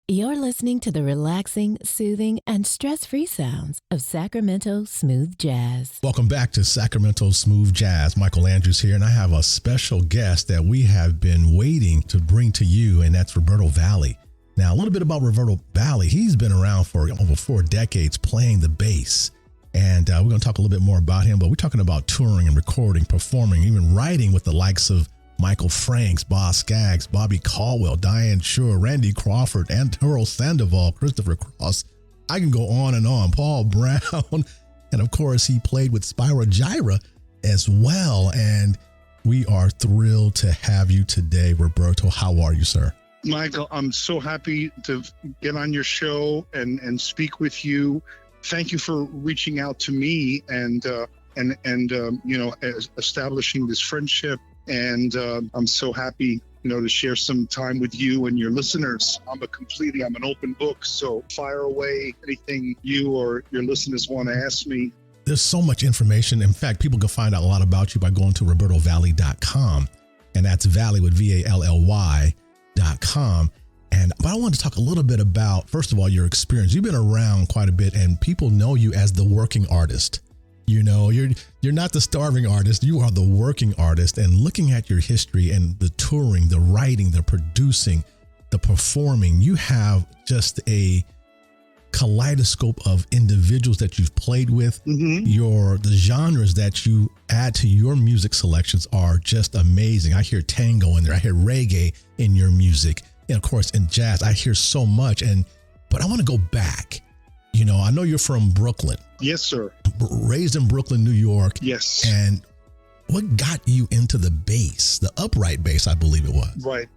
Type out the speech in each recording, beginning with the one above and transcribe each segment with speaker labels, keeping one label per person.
Speaker 1: You're listening to the relaxing, soothing, and stress-free sounds of Sacramento Smooth Jazz.
Speaker 2: Welcome back to Sacramento Smooth Jazz. Michael Andrews here, and I have a special guest that we have been waiting to bring to you, and that's Roberto Vally. Now, a little bit about Roberto Vally. He's been around for over 4 decades playing the bass, and we're going to talk a little bit more about him, but we're talking about touring and recording, performing, even writing with the likes of Michael Franks, Boz Scaggs, Bobby Caldwell, Diane Shure, Randy Crawford, Arturo Sandoval, Christopher Cross. I can go on and on. Paul Brown. And of course, he played with Spyro Gyra as well. And we are thrilled to have you today, Roberto. How are you, sir?
Speaker 3: Michael, I'm so happy to get on your show and speak with you. Thank you for reaching out to me and establishing this friendship. And I'm so happy, to share some time with you and your listeners. I'm an open book, so fire away anything you or your listeners want to ask me.
Speaker 2: There's so much information. In fact, people can find out a lot about you by going to robertovally.com, and that's Valley with VALLY.com. But I wanted to talk a little bit about, first of all, your experience. You've been around quite a bit, and people know you as the working artist. You're not the starving artist. You are the working artist. And looking at your history and the touring, the writing, the producing, the performing, you have just a kaleidoscope of individuals that you've played with. Mm-hmm. The genres that you add to your music selections are just amazing. I hear tango in there. I hear reggae in your music. And of course, in jazz, I hear so much. But I want to go back. I know you're from Brooklyn.
Speaker 3: Yes, sir.
Speaker 2: Raised in Brooklyn, New York.
Speaker 3: Yes.
Speaker 2: And what got you into the bass, the upright bass, I believe it was?
Speaker 3: Right.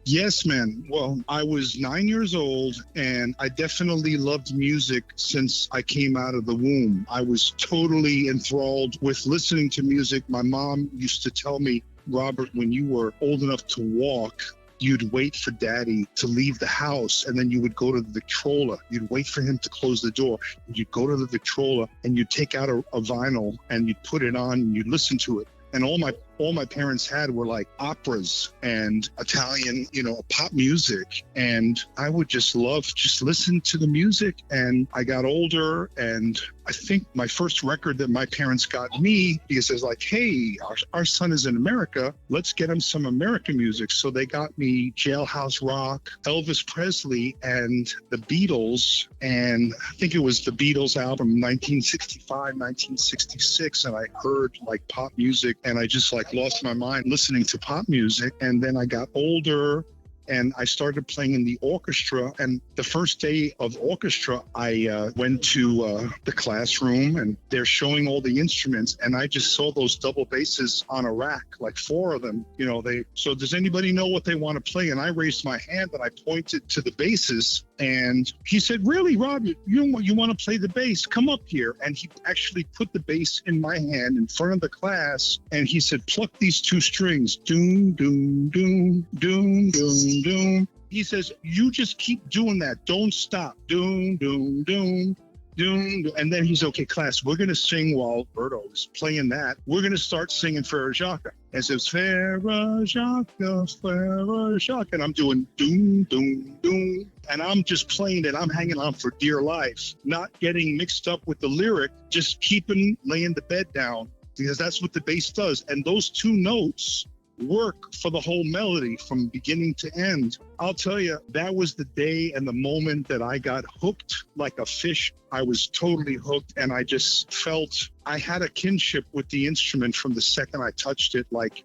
Speaker 3: Yes, man. Well, I was 9 years old, and I definitely loved music since I came out of the womb. I was totally enthralled with listening to music. My mom used to tell me, Robert, when you were old enough to walk, you'd wait for daddy to leave the house, and then you would go to the Victrola. You'd wait for him to close the door. You'd go to the Victrola and you'd take out a vinyl and you'd put it on and you'd listen to it. And all my parents had were like operas and Italian, pop music. And I would just listen to the music. And I got older, and I think my first record that my parents got me, because it's like, hey, our son is in America, let's get him some American music. So they got me Jailhouse Rock, Elvis Presley, and the Beatles. And I think it was the Beatles album, 1965, 1966. And I heard like pop music, and I just lost my mind listening to pop music. And then I got older, and I started playing in the orchestra. And the first day of orchestra, I went to the classroom, and they're showing all the instruments. And I just saw those double basses on a rack, like 4 of them. So does anybody know what they want to play? And I raised my hand and I pointed to the basses. And he said, really, Rob, you want to play the bass? Come up here. And he actually put the bass in my hand in front of the class. And he said, pluck these 2 strings. Doom, doom, doom, doom, doom, doom. He says, you just keep doing that. Don't stop. Doom, doom, doom, doom. And then he's, okay, class, we're going to sing while Berto is playing that. We're going to start singing Frere Jacques. And says, Frere Jacques, Frere Jacques. And I'm doing doom, doom, doom. And I'm just playing it. I'm hanging on for dear life, not getting mixed up with the lyric, just laying the bed down, because that's what the bass does. And those 2 notes work for the whole melody from beginning to end. I'll tell you, that was the day and the moment that I got hooked like a fish. I was totally hooked, and I just felt I had a kinship with the instrument from the second I touched it, like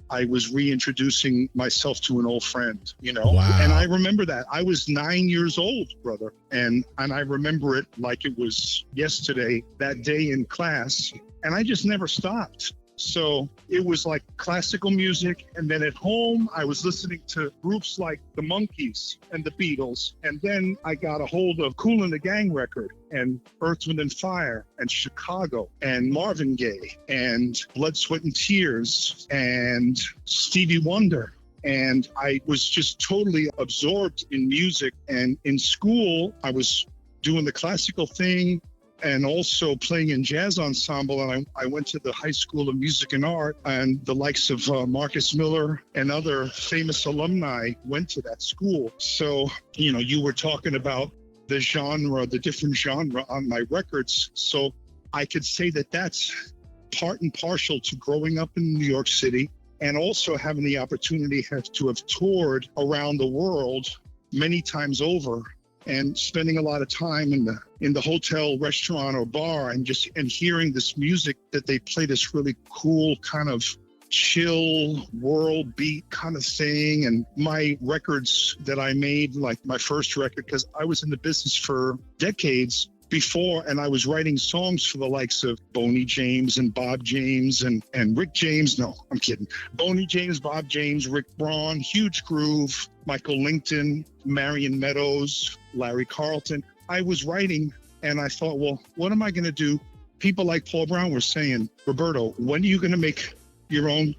Speaker 3: I was reintroducing myself to an old friend,
Speaker 2: Wow.
Speaker 3: And I remember that. I was 9 years old, brother, and I remember it like it was yesterday, that day in class, and I just never stopped. So it was like classical music. And then at home, I was listening to groups like the Monkees and the Beatles. And then I got a hold of Kool and the Gang record, and Earth, Wind and Fire, and Chicago, and Marvin Gaye, and Blood, Sweat and Tears, and Stevie Wonder. And I was just totally absorbed in music. And in school, I was doing the classical thing. and also playing in jazz ensemble. And I went to the High School of Music and Art, and the likes of Marcus Miller and other famous alumni went to that school. So, you were talking about the genre, the different genre on my records. So I could say that that's part and partial to growing up in New York City, and also having the opportunity to have toured around the world many times over, and spending a lot of time in the hotel, restaurant, or bar, and hearing this music that they play, this really cool kind of chill world beat kind of thing. And my records that I made, like my first record, because I was in the business for decades before, and I was writing songs for the likes of Boney James and Bob James and Rick James. No, I'm kidding. Boney James, Bob James, Rick Braun, Huge Groove, Michael Linton, Marion Meadows, Larry Carlton. I was writing, and I thought, well, what am I going to do? People like Paul Brown were saying, Roberto, when are you going to make your own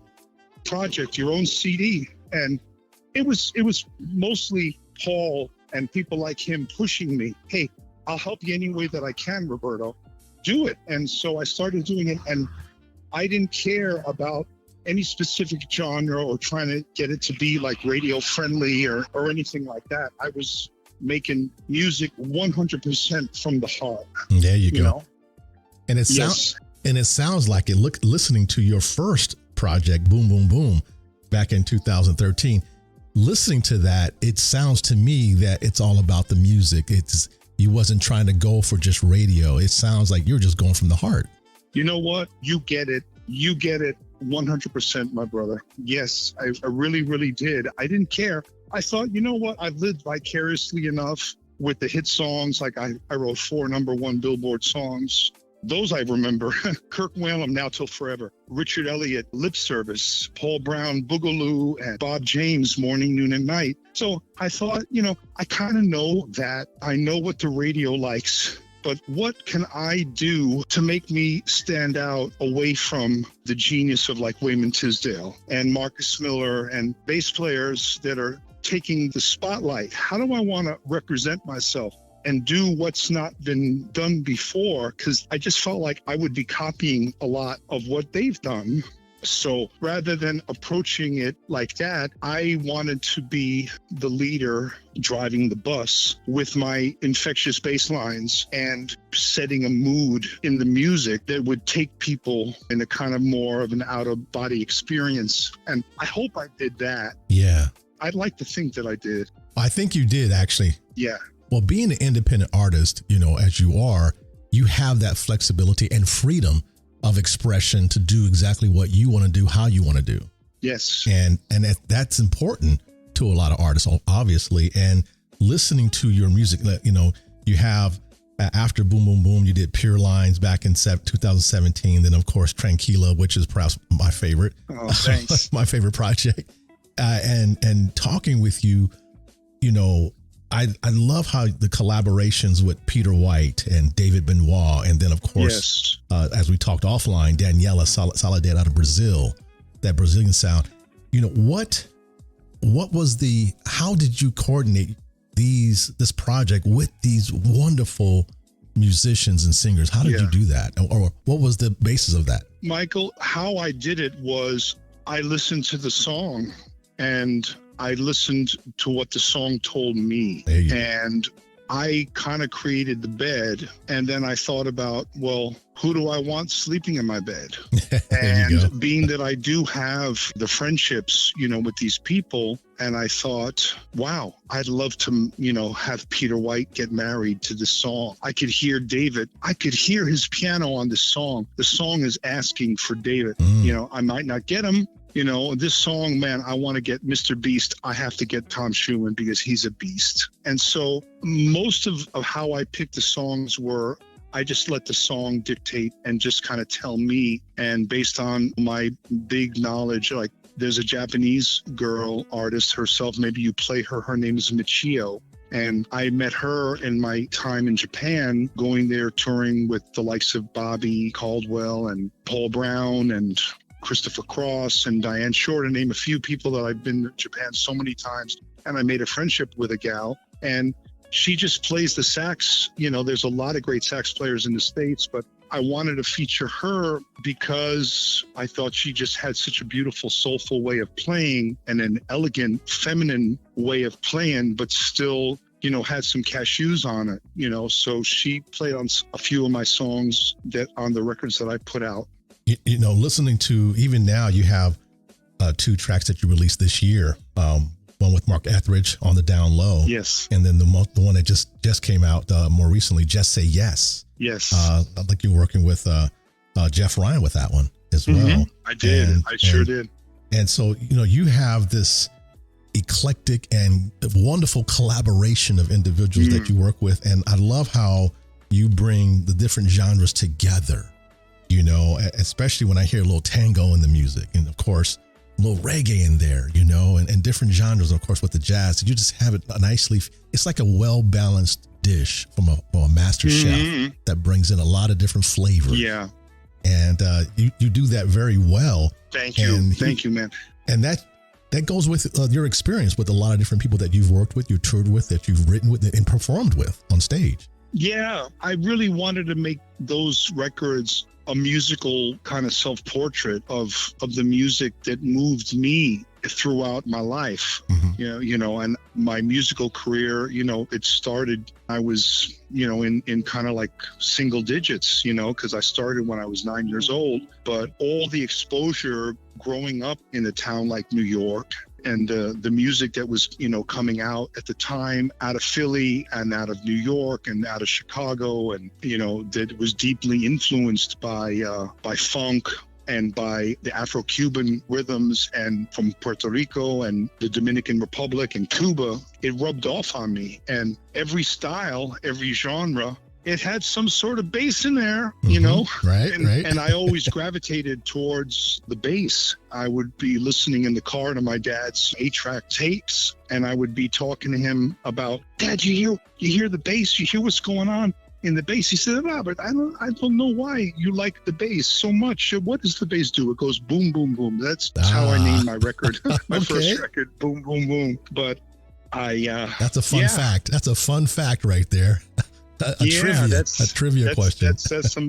Speaker 3: project, your own CD? And it was mostly Paul and people like him pushing me. Hey, I'll help you any way that I can, Roberto. Do it. And so I started doing it, and I didn't care about any specific genre or trying to get it to be like radio friendly or anything like that. I was making music 100% from the heart.
Speaker 2: There you go.
Speaker 3: Know?
Speaker 2: And it sounds like it. Listening to your first project, Boom Boom Boom, back in 2013, listening to that, it sounds to me that it's all about the music. You wasn't trying to go for just radio. It sounds like you're just going from the heart. You
Speaker 3: know what? You get it. You get it 100%, my brother. Yes, I really, really did. I didn't care. I thought, you know what? I've lived vicariously enough with the hit songs. Like I wrote 4 #1 Billboard songs. Those I remember. Kirk Whalum, Now Till Forever. Richard Elliott, Lip Service. Paul Brown, Boogaloo. And Bob James, Morning, Noon, and Night. So I thought, I kind of know that. I know what the radio likes. But what can I do to make me stand out away from the genius of like Wayman Tisdale and Marcus Miller and bass players that are taking the spotlight? How do I want to represent myself and do what's not been done before? Because I just felt like I would be copying a lot of what they've done. So rather than approaching it like that, I wanted to be the leader driving the bus with my infectious bass lines and setting a mood in the music that would take people in a kind of more of an out-of-body experience. And I hope I did that.
Speaker 2: Yeah.
Speaker 3: I'd like to think that I did.
Speaker 2: I think you did, actually.
Speaker 3: Yeah.
Speaker 2: Well, being an independent artist, as you are, you have that flexibility and freedom of expression to do exactly what you want to do, how you want to do.
Speaker 3: Yes.
Speaker 2: And that's important to a lot of artists, obviously. And listening to your music, you have, after Boom Boom Boom, you did Pure Lines back in 2017. Then, of course, Tranquila, which is perhaps my favorite.
Speaker 3: Oh, thanks.
Speaker 2: My favorite project. And talking with you, I love how the collaborations with Peter White and David Benoit, and then of course,
Speaker 3: yes.
Speaker 2: As we talked offline, Daniela Saladez out of Brazil, that Brazilian sound. What was how did you coordinate this project with these wonderful musicians and singers? How did you do that, or what was the basis of that?
Speaker 3: Michael, how I did it was I listened to the song and I listened to what the song told me, and I kind of created the bed. And then I thought about, well, who do I want sleeping in my bed? And being that I do have the friendships, with these people, and I thought, wow, I'd love to, have Peter White get married to this song. I could hear David. I could hear his piano on this song. The song is asking for David. I might not get him. This song, man, I want to get Mr. Beast. I have to get Tom Schumann because he's a beast. And so most of how I picked the songs were, I just let the song dictate and just kind of tell me. And based on my big knowledge, like there's a Japanese girl artist herself, maybe you play her. Her name is Michio. And I met her in my time in Japan, going there touring with the likes of Bobby Caldwell and Paul Brown and Christopher Cross and Diane Shore, to name a few people that I've been to Japan so many times. And I made a friendship with a gal. And she just plays the sax. You know, there's a lot of great sax players in the States, but I wanted to feature her because I thought she just had such a beautiful, soulful way of playing and an elegant, feminine way of playing, but still, you know, had some cashews on it, you know. So she played on a few of my songs that on the records that I put out.
Speaker 2: You know, listening to, even now, you have 2 tracks that you released this year. One with Mark Etheridge, On the Down Low.
Speaker 3: Yes.
Speaker 2: And then the one that just came out more recently, Just Say Yes.
Speaker 3: Yes.
Speaker 2: I think you're working with Jeff Ryan with that one as well.
Speaker 3: I did. I sure did.
Speaker 2: And so, you know, you have this eclectic and wonderful collaboration of individuals that you work with. And I love how you bring the different genres together, you know, especially when I hear a little tango in the music. And of course, a little reggae in there, you know, and different genres, of course, with the jazz. You just have it nicely. It's like a well-balanced dish from a master chef that brings in a lot of different flavors.
Speaker 3: Yeah.
Speaker 2: And you do that very well.
Speaker 3: Thank you. Thank you, man.
Speaker 2: And that goes with your experience with a lot of different people that you've worked with, you toured with, that you've written with and performed with on stage.
Speaker 3: Yeah, I really wanted to make those records a musical kind of self-portrait of the music that moved me throughout my life. You know, and my musical career, you know, it started, I was, you know, in kind of like single digits, you know, because I started when I was 9 years old. But all the exposure growing up in a town like New York, and the music that was, you know, coming out at the time out of Philly and out of New York and out of Chicago, and, you know, that was deeply influenced by funk and by the Afro-Cuban rhythms, and from Puerto Rico and the Dominican Republic and Cuba, it rubbed off on me. And every style, every genre, it had some sort of bass in there, you know?
Speaker 2: Right.
Speaker 3: And I always gravitated towards the bass. I would be listening in the car to my dad's 8-track tapes, and I would be talking to him about, Dad, you hear the bass? You hear what's going on in the bass? He said, Robert, I don't know why you like the bass so much. What does the bass do? It goes boom, boom, boom. That's how I named my record, my first record, Boom, Boom, Boom. But that's
Speaker 2: a fun fact. That's a fun fact right there. A trivia question.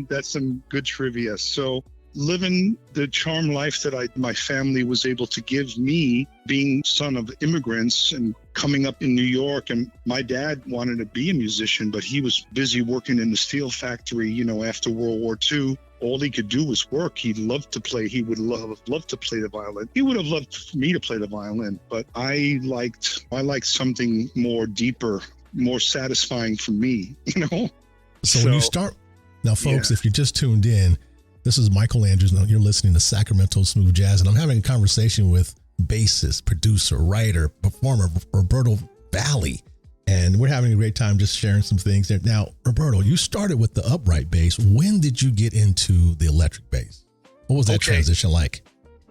Speaker 2: That's
Speaker 3: some good trivia. So living the charmed life that my family was able to give me, being son of immigrants and coming up in New York, and my dad wanted to be a musician, but he was busy working in the steel factory, you know, after World War II. All he could do was work. He loved to play. He would love to play the violin. He would have loved for me to play the violin, but I liked something more deeper, more satisfying for me, you know?
Speaker 2: So when you start, now folks, if you just tuned in, this is Michael Andrews. Now you're listening to Sacramento Smooth Jazz, and I'm having a conversation with bassist, producer, writer, performer, Roberto Vally. And we're having a great time just sharing some things there. Now, Roberto, you started with the upright bass. When did you get into the electric bass? What was that transition like?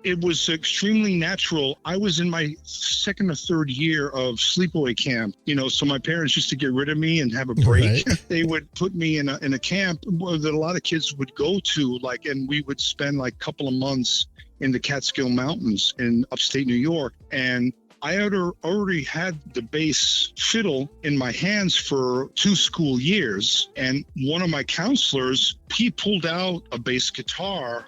Speaker 3: It was extremely natural. I was in my second or third year of sleepaway camp, you know, so my parents used to get rid of me and have a break. Right. They would put me in a camp that a lot of kids would go to, and we would spend like a couple of months in the Catskill Mountains in upstate New York. And I had already had the bass fiddle in my hands for 2 school years. And one of my counselors, he pulled out a bass guitar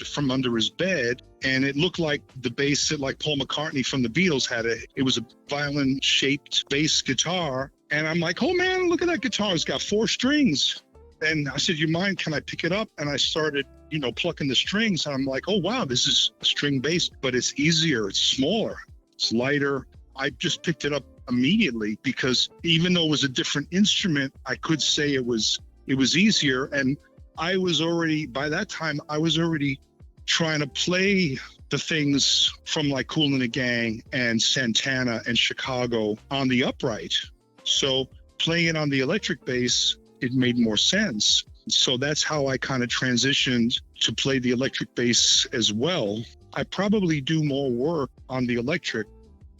Speaker 3: from under his bed. And it looked like the bass that like Paul McCartney from the Beatles had. It was a violin-shaped bass guitar. And I'm like, oh man, look at that guitar. It's got 4 strings. And I said, you mind, can I pick it up? And I started, you know, plucking the strings. And I'm like, oh wow, this is a string bass, but it's easier, it's smaller, it's lighter. I just picked it up immediately because even though it was a different instrument, I could say it was easier. And by that time, I was already trying to play the things from like Kool and the Gang and Santana and Chicago on the upright. So playing it on the electric bass, it made more sense. So that's how I kind of transitioned to play the electric bass as well. I probably do more work on the electric,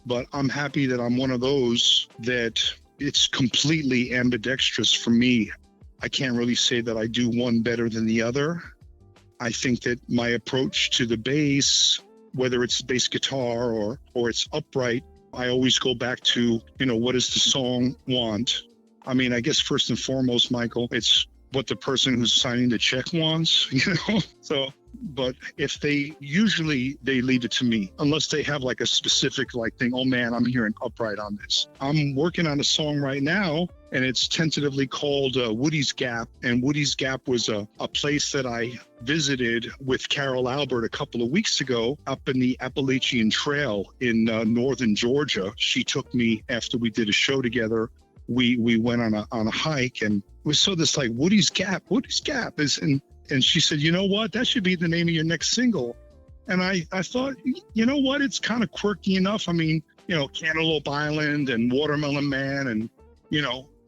Speaker 3: but I'm happy that I'm one of those that it's completely ambidextrous for me. I can't really say that I do one better than the other. I think that my approach to the bass, whether it's bass guitar or it's upright, I always go back to, you know, what does the song want? I mean, I guess first and foremost, Michael, it's what the person who's signing the check wants, So, but if they leave it to me, unless they have like a specific thing. Oh man, I'm hearing upright on this. I'm working on a song right now, and it's tentatively called Woody's Gap. And Woody's Gap was a place that I visited with Carol Albert a couple of weeks ago up in the Appalachian Trail in northern Georgia. She took me after we did a show together. We went on a hike, and we saw this Woody's Gap. Woody's Gap is and she said, you know what? That should be the name of your next single. And I thought, you know what? It's kind of quirky enough. I mean, Cantaloupe Island and Watermelon Man and,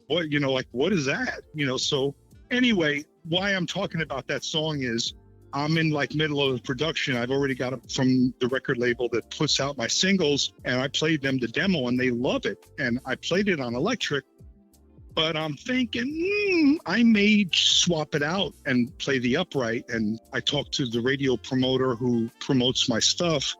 Speaker 3: what is that? So anyway, why I'm talking about that song is I'm in middle of the production. I've already got it from the record label that puts out my singles, and I played them the demo and they love it. And I played it on electric. But I'm thinking, I may swap it out and play the upright. And I talked to the radio promoter who promotes my stuff.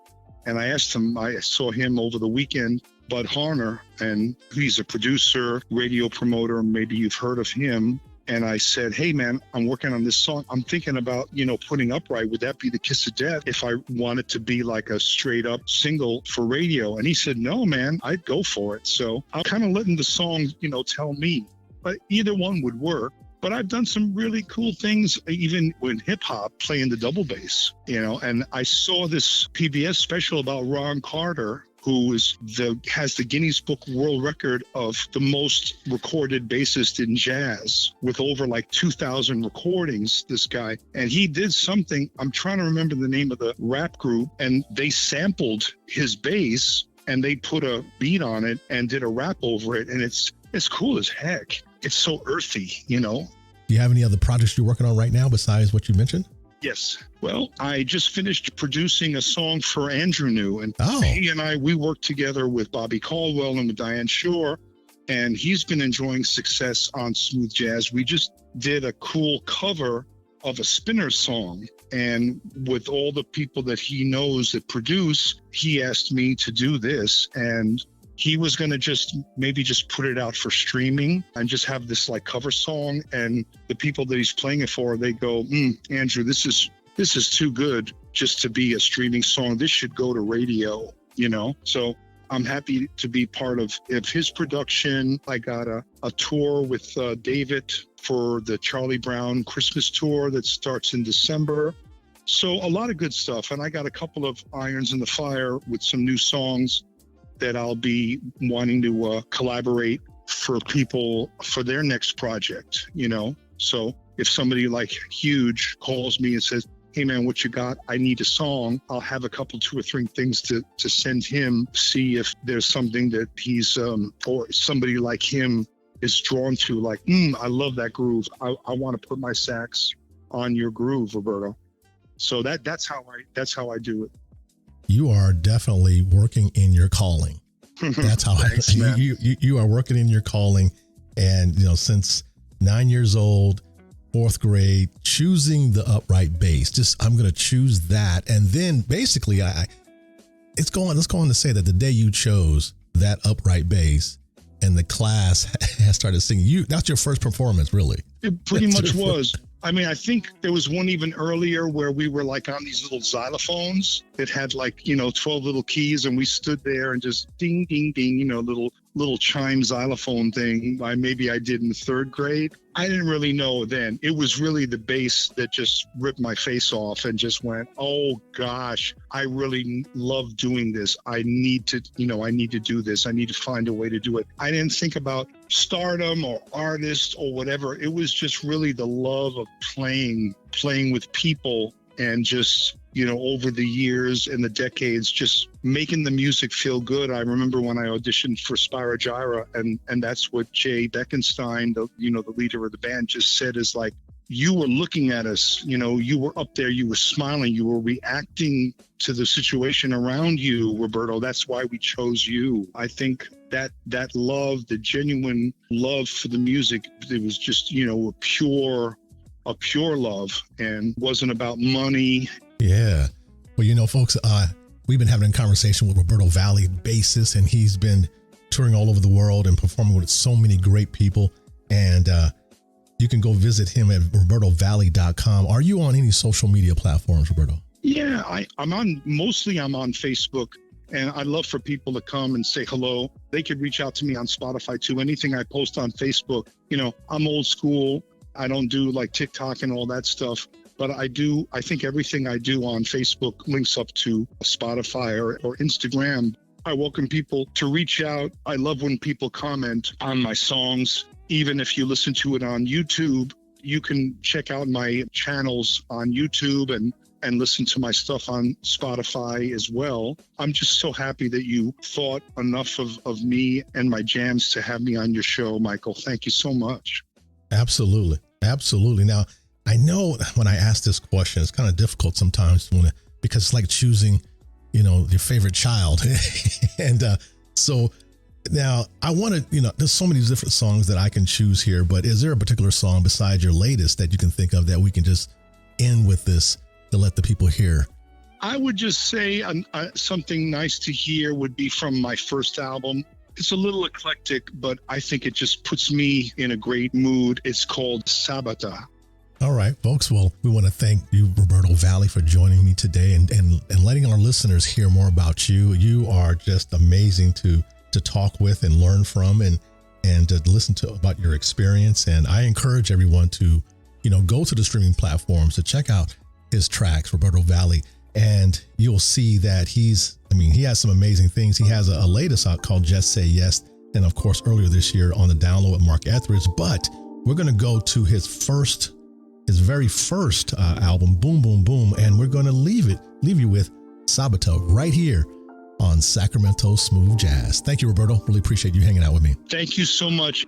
Speaker 3: And I asked him, I saw him over the weekend, Bud Harner, and he's a producer, radio promoter. Maybe you've heard of him. And I said, hey, man, I'm working on this song. I'm thinking about, putting upright. Would that be the kiss of death if I wanted to be a straight up single for radio? And he said, no, man, I'd go for it. So I'm kind of letting the song, tell me. But either one would work. But I've done some really cool things, even with hip hop, playing the double bass, and I saw this PBS special about Ron Carter, who has the Guinness Book World Record of the most recorded bassist in jazz with over 2,000 recordings, this guy. And he did something, I'm trying to remember the name of the rap group, and they sampled his bass and they put a beat on it and did a rap over it. And it's cool as heck. It's so earthy, Do
Speaker 2: you have any other projects you're working on right now besides what you mentioned?
Speaker 3: Yes. Well, I just finished producing a song for Andrew New, and
Speaker 2: Oh.
Speaker 3: He and we worked together with Bobby Caldwell and with Diane Shore, and he's been enjoying success on Smooth Jazz. We just did a cool cover of a Spinner song, and with all the people that he knows that produce, he asked me to do this, and he was going to just put it out for streaming and just have this cover song. And the people that he's playing it for, they go, Andrew, this is too good just to be a streaming song. This should go to radio, So I'm happy to be part of his production. I got a tour with David for the Charlie Brown Christmas tour that starts in December. So a lot of good stuff. And I got a couple of irons in the fire with some new songs that I'll be wanting to collaborate for people for their next project, So if somebody huge calls me and says, hey man, what you got? I need a song. I'll have a couple, 2 or 3 things to send him, see if there's something that he's, or somebody like him is drawn to, I love that groove. I want to put my sax on your groove, Roberto. So that's how I do it.
Speaker 2: You are definitely working in your calling. That's how
Speaker 3: Thanks, man.
Speaker 2: You are working in your calling. And, since 9 years old, 4th grade, choosing the upright bass, I'm going to choose that. And then basically let's go on to say that the day you chose that upright bass and the class has started singing, that's your first performance, really.
Speaker 3: It pretty much was. I mean, I think there was one even earlier where we were on these little xylophones that had 12 little keys, and we stood there and just ding, ding, ding, little chime xylophone thing. Maybe I did in 3rd grade. I didn't really know then. It was really the bass that just ripped my face off and just went, oh gosh, I really love doing this. I need to do this. I need to find a way to do it. I didn't think about stardom or artist or whatever. It was just really the love of playing with people, and just, over the years and the decades, just making the music feel good. I remember when I auditioned for Spyro Gyra, and that's what Jay Beckenstein, the leader of the band, just said is you were looking at us, you were up there, you were smiling, you were reacting to the situation around you, Roberto. That's why we chose you. I think that love, the genuine love for the music, it was just, a pure love, and wasn't about money.
Speaker 2: Yeah. Well, folks, we've been having a conversation with Roberto Vally, bassist, and he's been touring all over the world and performing with so many great people. And you can go visit him at robertovally.com. Are you on any social media platforms, Roberto?
Speaker 3: Yeah, I'm on Facebook, and I'd love for people to come and say hello. They could reach out to me on Spotify too. Anything I post on Facebook, I'm old school. I don't do like TikTok and all that stuff, but I think everything I do on Facebook links up to Spotify or Instagram. I welcome people to reach out. I love when people comment on my songs. Even if you listen to it on YouTube, you can check out my channels on YouTube and listen to my stuff on Spotify as well. I'm just so happy that you thought enough of me and my jams to have me on your show, Michael. Thank you so much.
Speaker 2: Absolutely. Absolutely. Now, I know when I ask this question, it's kind of difficult sometimes because it's like choosing, your favorite child. And so now I want to, there's so many different songs that I can choose here, but is there a particular song besides your latest that you can think of that we can just end with this to let the people hear?
Speaker 3: I would just say something nice to hear would be from my first album. It's a little eclectic, but I think it just puts me in a great mood. It's called Sabata.
Speaker 2: All right, folks. Well, we want to thank you, Roberto Vally, for joining me today and letting our listeners hear more about you. You are just amazing to talk with and learn from and to listen to about your experience. And I encourage everyone to, go to the streaming platforms to check out his tracks, Roberto Vally, and you'll see that he has some amazing things. He has a latest out called Just Say Yes. And of course, earlier this year on the download with Mark Etheridge, but we're going to go to his very first album, Boom, Boom, Boom. And we're going to leave you with Sabata right here on Sacramento Smooth Jazz. Thank you, Roberto. Really appreciate you hanging out with me.
Speaker 3: Thank you so much.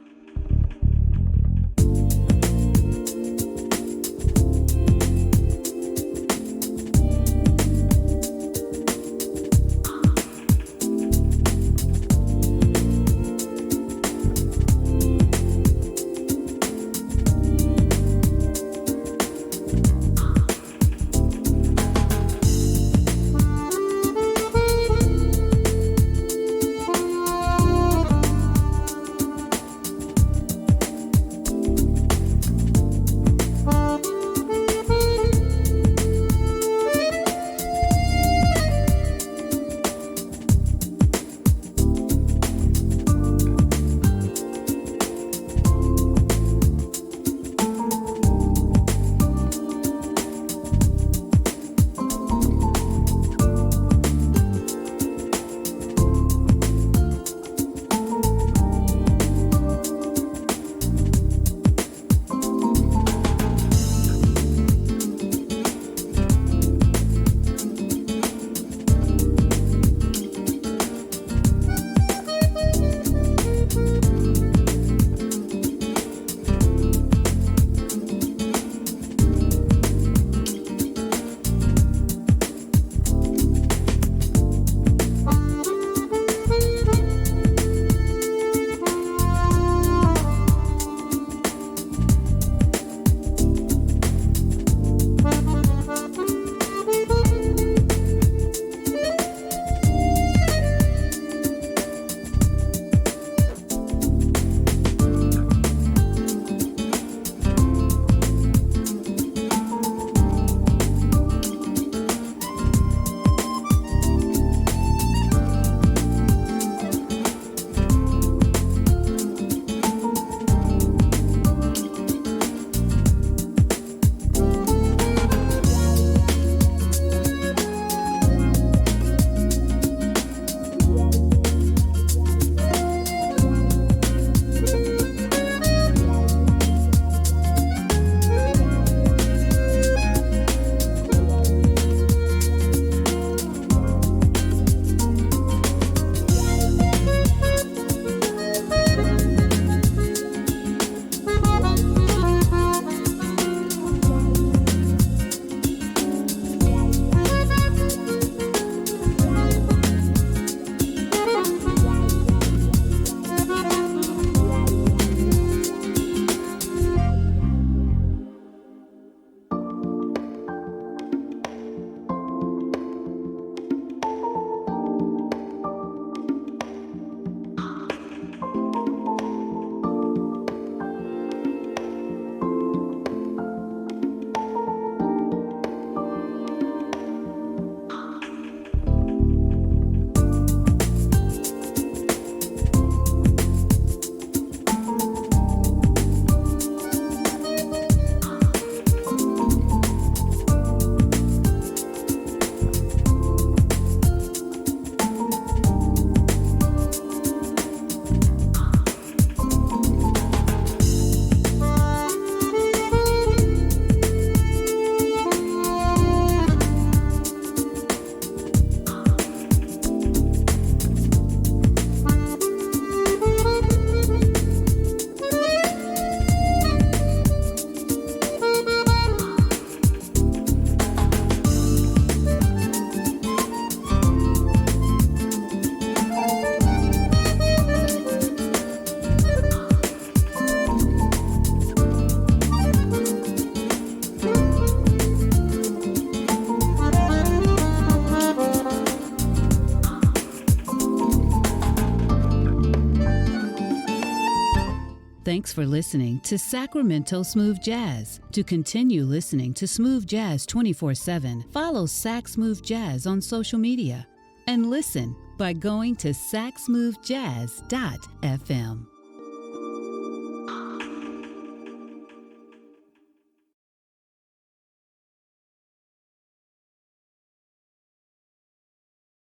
Speaker 4: Thanks for listening to Sacramento Smooth Jazz. To continue listening to Smooth Jazz 24/7, follow Sac Smooth Jazz on social media and listen by going to sacsmoothjazz.fm.